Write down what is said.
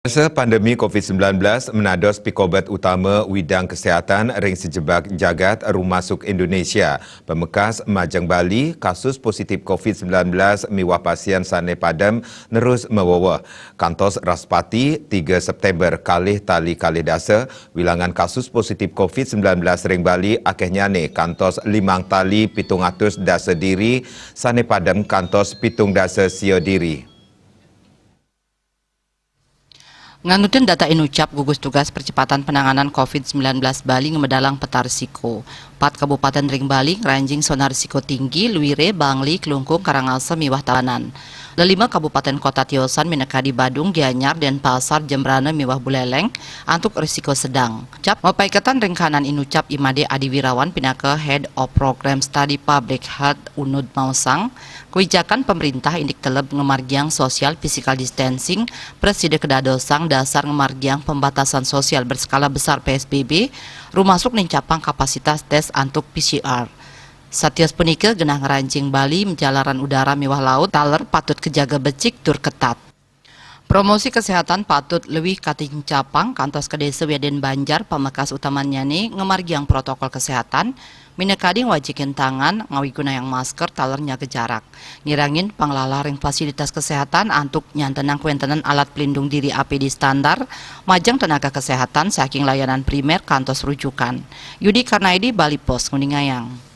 Masa pandemi COVID-19 menados pikobat utama widang kesihatan ring sejebak jagat rumasuk Indonesia. Pemekas Majang Bali, kasus positif COVID-19 miwah pasien Sane Padam nerus mewawah. Kantos Raspati 3 September kalih tali dasa, wilangan kasus positif COVID-19 ring Bali akeh nyane kantos 5 tali 700 dasa diri, Sane Padam kantos 7 dasa sio diri. Nganutin data Inucap gugus tugas percepatan penanganan COVID-19 Bali ngemedalang peta risiko. 4 kabupaten ring Bali ranjing zona risiko tinggi, Luire, Bangli, Kelungkung, Karangasem, miwah Tabanan. 5 kabupaten kota tiosan minekadi Badung, Gianyar, Denpasar, Jembrana, miwah Buleleng, antuk risiko sedang. Cap mepaikatan ringkanan Inucap Imade Adi Wirawan pinaka Head of Program Study Public Health Unud Mausang, kebijakan pemerintah indik teleb ngemargiang sosial physical distancing, preside kedadosang dasar ngemargiang pembatasan sosial berskala besar PSBB, rumasuk nincapang kapasitas tes antuk PCR. Satios penikil genah ngerancing Bali menjalaran udara miwah laut, taler patut kejaga becik tur ketat. Promosi kesehatan patut leuwih katincapang kantos kedesa Weden Banjar pamekas utamanya nih ngemargiang protokol kesehatan, minekadi wajikin tangan, ngawiguna yang masker, taler nyaga jarak. Ngirangin panglalaring fasilitas kesehatan antuk nyantenang kuentenan alat pelindung diri APD standar, majang tenaga kesehatan saking layanan primer kantos rujukan. Yudi Karnaidi, Bali Pos, Nguningayang.